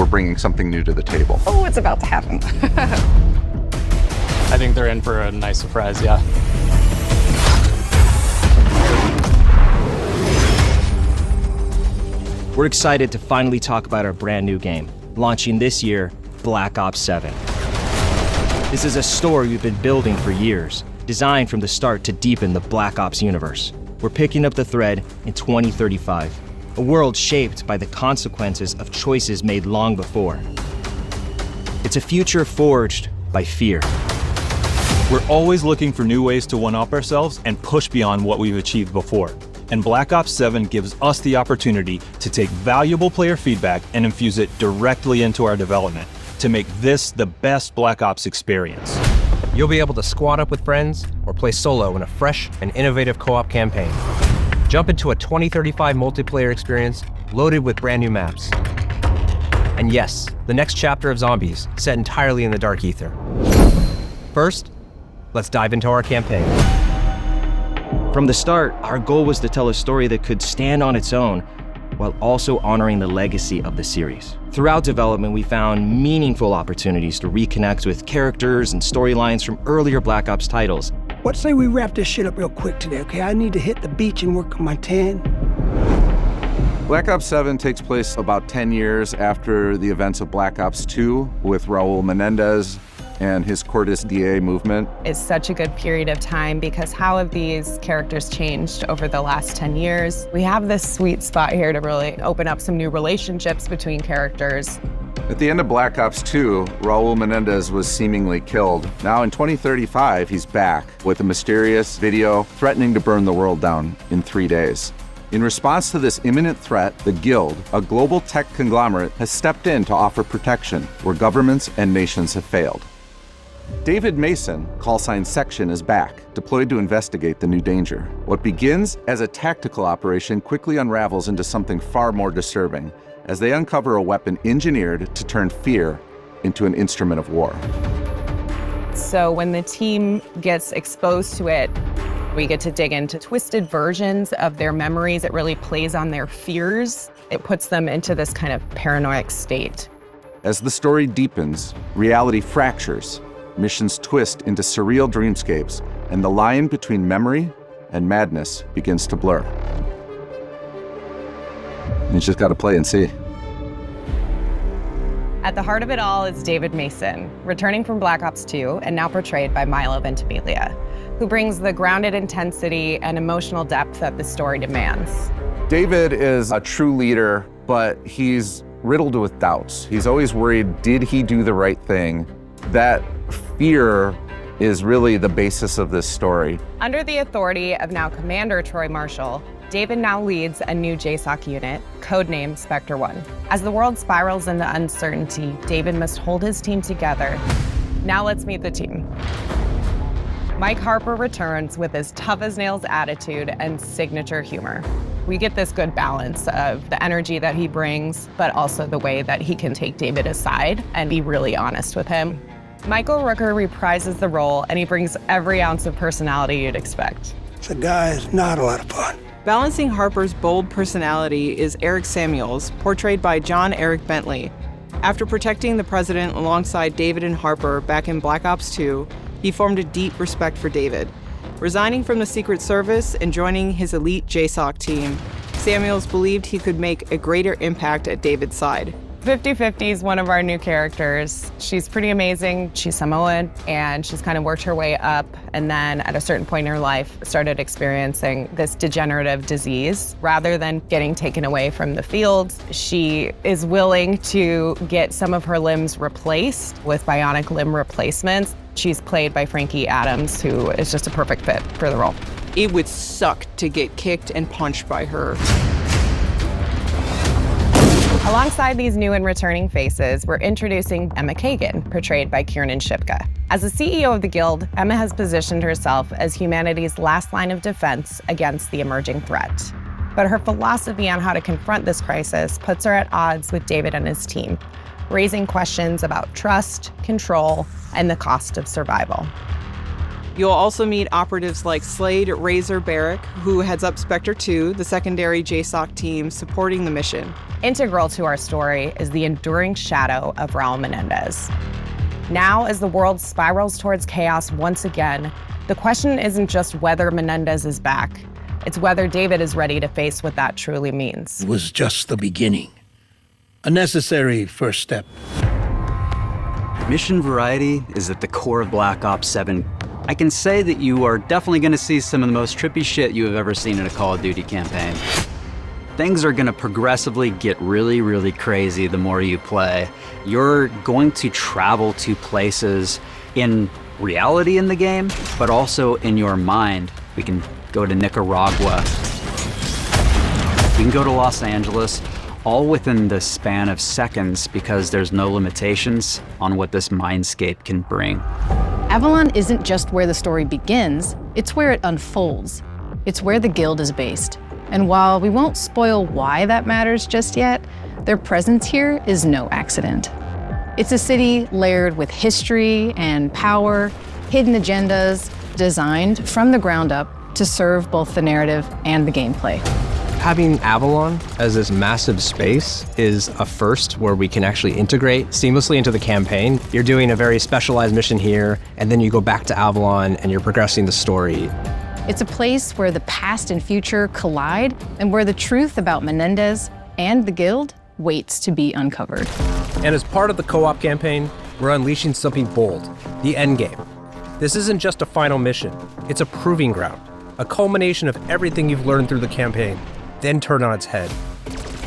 we're bringing something new to the table. Oh, it's about to happen. I think they're in for a nice surprise, yeah. We're excited to finally talk about our brand new game, launching this year, Black Ops 7. This is a story we've been building for years, designed from the start to deepen the Black Ops universe. We're picking up the thread in 2035, a world shaped by the consequences of choices made long before. It's a future forged by fear. We're always looking for new ways to one-up ourselves and push beyond what we've achieved before. And Black Ops 7 gives us the opportunity to take valuable player feedback and infuse it directly into our development to make this the best Black Ops experience. You'll be able to squad up with friends or play solo in a fresh and innovative co-op campaign. Jump into a 2035 multiplayer experience loaded with brand new maps. And yes, the next chapter of Zombies, set entirely in the Dark Ether. First, let's dive into our campaign. From the start, our goal was to tell a story that could stand on its own while also honoring the legacy of the series. Throughout development, we found meaningful opportunities to reconnect with characters and storylines from earlier Black Ops titles. What say we wrap this shit up real quick today, okay? I need to hit the beach and work on my tan. Black Ops 7 takes place about 10 years after the events of Black Ops 2 with Raul Menendez and his Cortes DA movement. It's such a good period of time because how have these characters changed over the last 10 years? We have this sweet spot here to really open up some new relationships between characters. At the end of Black Ops 2, Raul Menendez was seemingly killed. Now in 2035, he's back with a mysterious video threatening to burn the world down in 3 days. In response to this imminent threat, the Guild, a global tech conglomerate, has stepped in to offer protection where governments and nations have failed. David Mason, callsign Section, is back, deployed to investigate the new danger. What begins as a tactical operation quickly unravels into something far more disturbing, as they uncover a weapon engineered to turn fear into an instrument of war. So when the team gets exposed to it, we get to dig into twisted versions of their memories. It really plays on their fears. It puts them into this kind of paranoid state. As the story deepens, reality fractures, missions twist into surreal dreamscapes, and the line between memory and madness begins to blur. You just gotta play and see. At the heart of it all is David Mason, returning from Black Ops 2 and now portrayed by Milo Ventimiglia, who brings the grounded intensity and emotional depth that the story demands. David is a true leader, but he's riddled with doubts. He's always worried, did he do the right thing? That fear is really the basis of this story. Under the authority of now Commander Troy Marshall, David now leads a new JSOC unit, codenamed Spectre One. As the world spirals into uncertainty, David must hold his team together. Now let's meet the team. Mike Harper returns with his tough-as-nails attitude and signature humor. We get this good balance of the energy that he brings, but also the way that he can take David aside and be really honest with him. Michael Rooker reprises the role, and he brings every ounce of personality you'd expect. The guy is not a lot of fun. Balancing Harper's bold personality is Eric Samuels, portrayed by John Eric Bentley. After protecting the president alongside David and Harper back in Black Ops 2, he formed a deep respect for David. Resigning from the Secret Service and joining his elite JSOC team, Samuels believed he could make a greater impact at David's side. 50/50 is one of our new characters. She's pretty amazing. She's Samoan, and she's kind of worked her way up, and then at a certain point in her life, started experiencing this degenerative disease. Rather than getting taken away from the fields, she is willing to get some of her limbs replaced with bionic limb replacements. She's played by Frankie Adams, who is just a perfect fit for the role. It would suck to get kicked and punched by her. Alongside these new and returning faces, we're introducing Emma Kagan, portrayed by Kiernan Shipka. As the CEO of the Guild, Emma has positioned herself as humanity's last line of defense against the emerging threat. But her philosophy on how to confront this crisis puts her at odds with David and his team, raising questions about trust, control, and the cost of survival. You'll also meet operatives like Slade Razor Barrick, who heads up Spectre 2, the secondary JSOC team supporting the mission. Integral to our story is the enduring shadow of Raul Menendez. Now, as the world spirals towards chaos once again, the question isn't just whether Menendez is back, it's whether David is ready to face what that truly means. It was just the beginning, a necessary first step. Mission variety is at the core of Black Ops 7. I can say that you are definitely going to see some of the most trippy shit you have ever seen in a Call of Duty campaign. Things are going to progressively get really, really crazy the more you play. You're going to travel to places in reality in the game, but also in your mind. We can go to Nicaragua. We can go to Los Angeles, all within the span of seconds because there's no limitations on what this mindscape can bring. Avalon isn't just where the story begins, it's where it unfolds. It's where the Guild is based. And while we won't spoil why that matters just yet, their presence here is no accident. It's a city layered with history and power, hidden agendas, designed from the ground up to serve both the narrative and the gameplay. Having Avalon as this massive space is a first where we can actually integrate seamlessly into the campaign. You're doing a very specialized mission here, and then you go back to Avalon and you're progressing the story. It's a place where the past and future collide and where the truth about Menendez and the Guild waits to be uncovered. And as part of the co-op campaign, we're unleashing something bold, the endgame. This isn't just a final mission, it's a proving ground, a culmination of everything you've learned through the campaign, then turned on its head.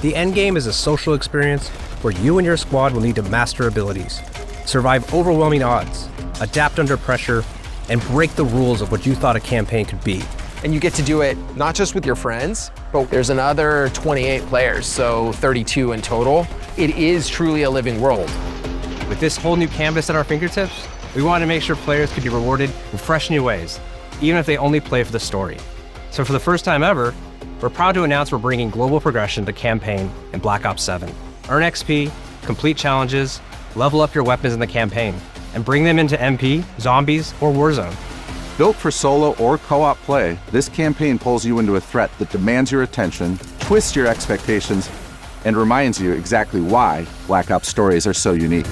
The endgame is a social experience where you and your squad will need to master abilities, survive overwhelming odds, adapt under pressure, and break the rules of what you thought a campaign could be. And you get to do it not just with your friends, but there's another 28 players, so 32 in total. It is truly a living world. With this whole new canvas at our fingertips, we want to make sure players could be rewarded in fresh new ways, even if they only play for the story. So for the first time ever, we're proud to announce we're bringing global progression to campaign in Black Ops 7. Earn XP, complete challenges, level up your weapons in the campaign, and bring them into MP, Zombies, or Warzone. Built for solo or co-op play, this campaign pulls you into a threat that demands your attention, twists your expectations, and reminds you exactly why Black Ops stories are so unique.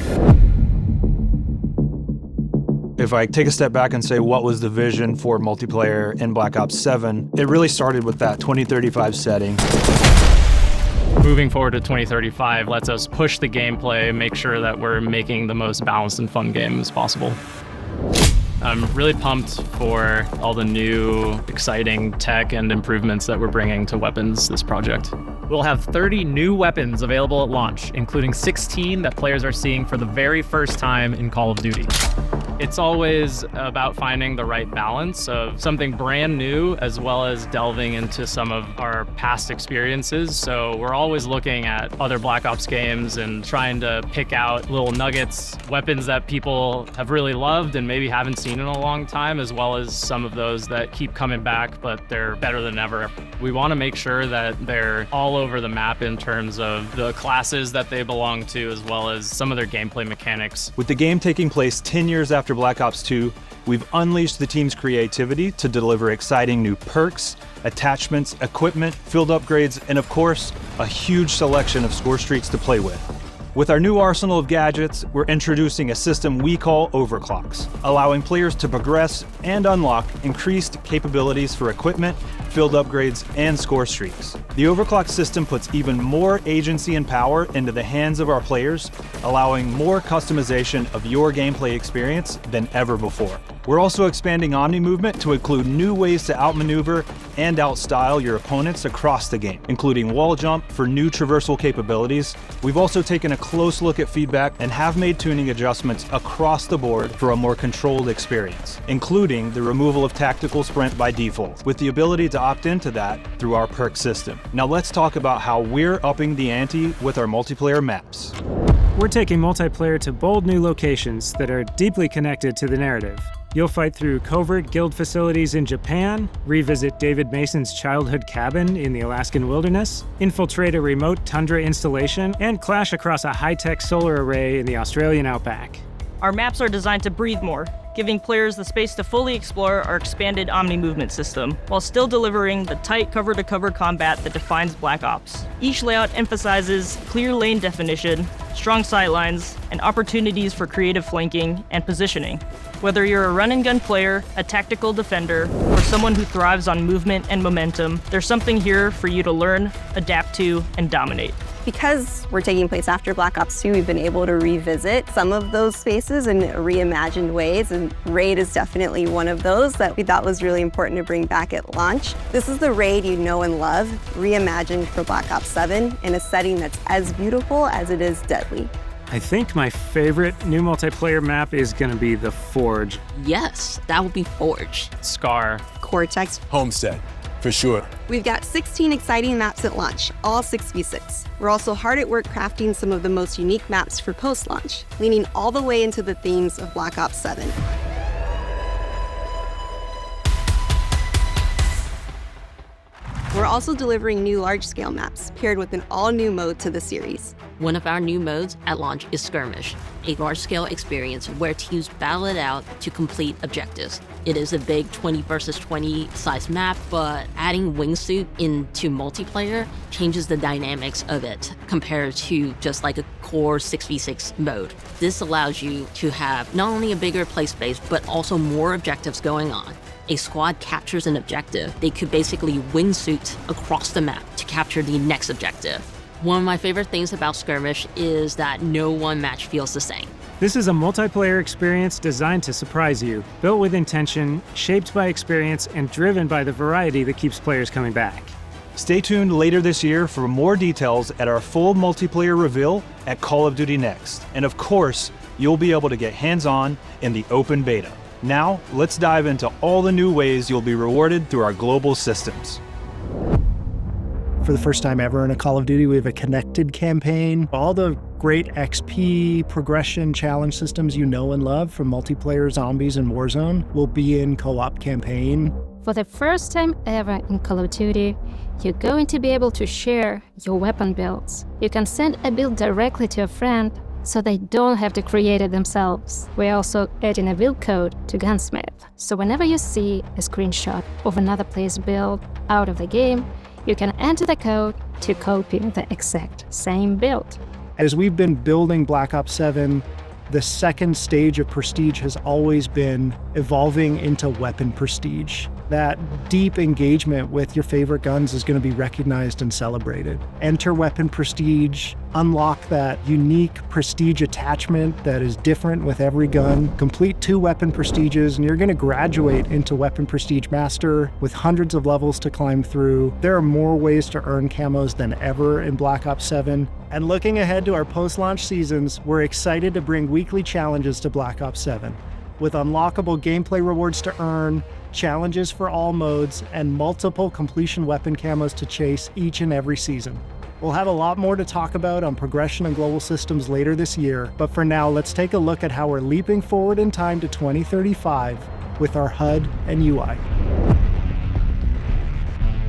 If I take a step back and say what was the vision for multiplayer in Black Ops 7, it really started with that 2035 setting. Moving forward to 2035 lets us push the gameplay, make sure that we're making the most balanced and fun game as possible. I'm really pumped for all the new, exciting tech and improvements that we're bringing to weapons this project. We'll have 30 new weapons available at launch, including 16 that players are seeing for the very first time in Call of Duty. It's always about finding the right balance of something brand new as well as delving into some of our past experiences. So we're always looking at other Black Ops games and trying to pick out little nuggets, weapons that people have really loved and maybe haven't seen in a long time, as well as some of those that keep coming back, but they're better than ever. We want to make sure that they're all over the map in terms of the classes that they belong to, as well as some of their gameplay mechanics. With the game taking place 10 years after Black Ops 2, we've unleashed the team's creativity to deliver exciting new perks, attachments, equipment, field upgrades, and of course, a huge selection of score streaks to play with. With our new arsenal of gadgets, we're introducing a system we call overclocks, allowing players to progress and unlock increased capabilities for equipment, field upgrades, and score streaks. The overclock system puts even more agency and power into the hands of our players, allowing more customization of your gameplay experience than ever before. We're also expanding Omni movement to include new ways to outmaneuver and outstyle your opponents across the game, including wall jump for new traversal capabilities. We've also taken a close look at feedback and have made tuning adjustments across the board for a more controlled experience, including the removal of tactical sprint by default, with the ability to opt into that through our perk system. Now let's talk about how we're upping the ante with our multiplayer maps. We're taking multiplayer to bold new locations that are deeply connected to the narrative. You'll fight through covert guild facilities in Japan, revisit David Mason's childhood cabin in the Alaskan wilderness, infiltrate a remote tundra installation, and clash across a high-tech solar array in the Australian outback. Our maps are designed to breathe more, giving players the space to fully explore our expanded Omni movement system, while still delivering the tight cover-to-cover combat that defines Black Ops. Each layout emphasizes clear lane definition, strong sightlines, and opportunities for creative flanking and positioning. Whether you're a run-and-gun player, a tactical defender, or someone who thrives on movement and momentum, there's something here for you to learn, adapt to, and dominate. Because we're taking place after Black Ops 2, we've been able to revisit some of those spaces in reimagined ways, and Raid is definitely one of those that we thought was really important to bring back at launch. This is the Raid you know and love, reimagined for Black Ops 7 in a setting that's as beautiful as it is deadly. I think my favorite new multiplayer map is going to be the Forge. Yes, that would be Forge. Scar. Cortex. Homestead, for sure. We've got 16 exciting maps at launch, all 6v6. We're also hard at work crafting some of the most unique maps for post-launch, leaning all the way into the themes of Black Ops 7. We're also delivering new large-scale maps, paired with an all-new mode to the series. One of our new modes at launch is Skirmish, a large-scale experience where teams battle it out to complete objectives. It is a big 20 versus 20 size map, but adding Wingsuit into multiplayer changes the dynamics of it compared to just like a core 6v6 mode. This allows you to have not only a bigger play space, but also more objectives going on. A squad captures an objective, they could basically wingsuit across the map to capture the next objective. One of my favorite things about Skirmish is that no one match feels the same. This is a multiplayer experience designed to surprise you, built with intention, shaped by experience, and driven by the variety that keeps players coming back. Stay tuned later this year for more details at our full multiplayer reveal at Call of Duty Next. And of course, you'll be able to get hands-on in the open beta. Now, let's dive into all the new ways you'll be rewarded through our global systems. For the first time ever in a Call of Duty, we have a connected campaign. All the great XP, progression, challenge systems you know and love from multiplayer, zombies, and Warzone will be in co-op campaign. For the first time ever in Call of Duty, you're going to be able to share your weapon builds. You can send a build directly to a friend, so they don't have to create it themselves. We're also adding a build code to Gunsmith, so whenever you see a screenshot of another player's build out of the game, you can enter the code to copy the exact same build. As we've been building Black Ops 7, the second stage of Prestige has always been evolving into weapon Prestige. That deep engagement with your favorite guns is going to be recognized and celebrated. Enter Weapon Prestige, unlock that unique Prestige attachment that is different with every gun, complete 2 Weapon Prestiges, and you're going to graduate into Weapon Prestige Master with hundreds of levels to climb through. There are more ways to earn camos than ever in Black Ops 7. And looking ahead to our post-launch seasons, we're excited to bring weekly challenges to Black Ops 7. With unlockable gameplay rewards to earn, challenges for all modes, and multiple completion weapon camos to chase each and every season. We'll have a lot more to talk about on progression and global systems later this year, but for now, let's take a look at how we're leaping forward in time to 2035 with our HUD and UI.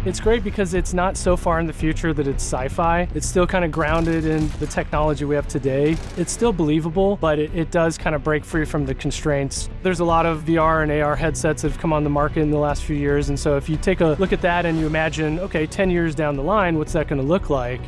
It's great because it's not so far in the future that it's sci-fi. It's still kind of grounded in the technology we have today. It's still believable, but it does kind of break free from the constraints. There's a lot of VR and AR headsets that have come on the market in the last few years, and so if you take a look at that and you imagine, okay, 10 years down the line, what's that going to look like?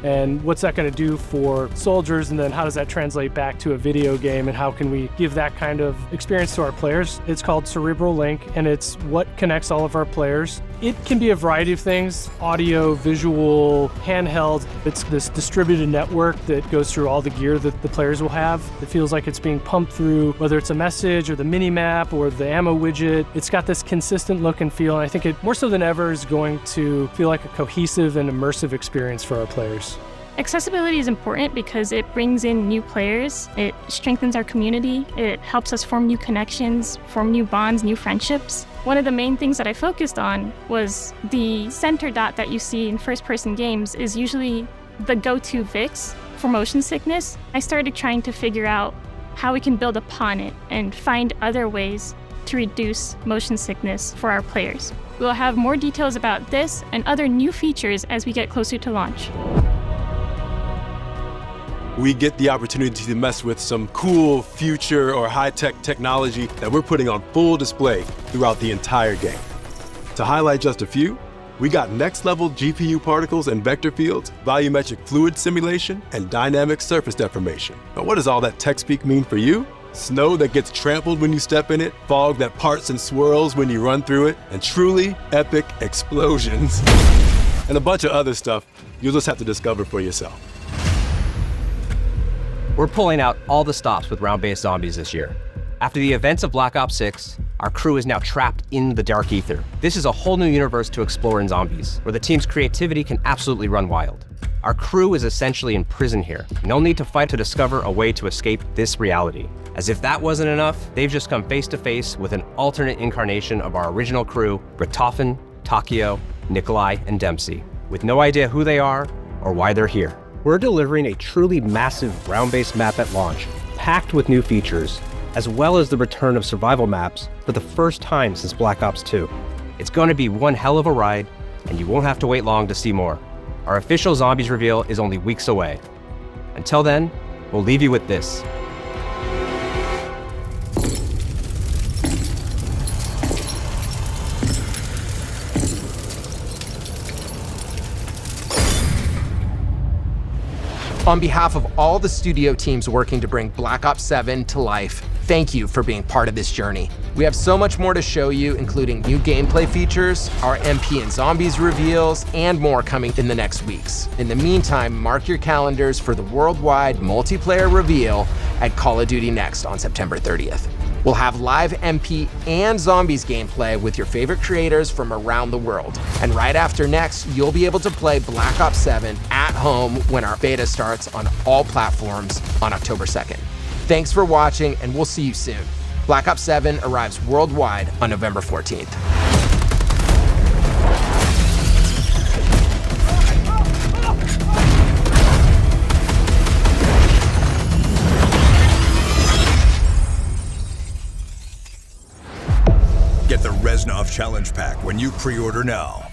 And what's that going to do for soldiers, and then how does that translate back to a video game, and how can we give that kind of experience to our players? It's called Cerebral Link, and it's what connects all of our players. It can be a variety of things: audio, visual, handheld. It's this distributed network that goes through all the gear that the players will have. It feels like it's being pumped through, whether it's a message or the mini-map or the ammo widget. It's got this consistent look and feel, and I think it, more so than ever, is going to feel like a cohesive and immersive experience for our players. Accessibility is important because it brings in new players, it strengthens our community, it helps us form new connections, form new bonds, new friendships. One of the main things that I focused on was the center dot that you see in first-person games is usually the go-to fix for motion sickness. I started trying to figure out how we can build upon it and find other ways to reduce motion sickness for our players. We'll have more details about this and other new features as we get closer to launch. we get the opportunity to mess with some cool future or high-tech technology that we're putting on full display throughout the entire game. To highlight just a few, we got next-level GPU particles and vector fields, volumetric fluid simulation, and dynamic surface deformation. But what does all that tech speak mean for you? Snow that gets trampled when you step in it, fog that parts and swirls when you run through it, and truly epic explosions. And a bunch of other stuff you'll just have to discover for yourself. We're pulling out all the stops with round-based zombies this year. After the events of Black Ops 6, our crew is now trapped in the dark ether. This is a whole new universe to explore in zombies, where the team's creativity can absolutely run wild. Our crew is essentially in prison here. No need to fight to discover a way to escape this reality. As if that wasn't enough, they've just come face to face with an alternate incarnation of our original crew, Richtofen, Takeo, Nikolai, and Dempsey, with no idea who they are or why they're here. We're delivering a truly massive round-based map at launch, packed with new features, as well as the return of survival maps for the first time since Black Ops 2. It's going to be one hell of a ride, and you won't have to wait long to see more. Our official Zombies reveal is only weeks away. Until then, we'll leave you with this. On behalf of all the studio teams working to bring Black Ops 7 to life, thank you for being part of this journey. We have so much more to show you, including new gameplay features, our MP and Zombies reveals, and more coming in the next weeks. In the meantime, mark your calendars for the worldwide multiplayer reveal at Call of Duty Next on September 30th. We'll have live MP and Zombies gameplay with your favorite creators from around the world. And right after Next, you'll be able to play Black Ops 7 at home when our beta starts on all platforms on October 2nd. Thanks for watching, and we'll see you soon. Black Ops 7 arrives worldwide on November 14th. Get the Reznov Challenge Pack when you pre-order now.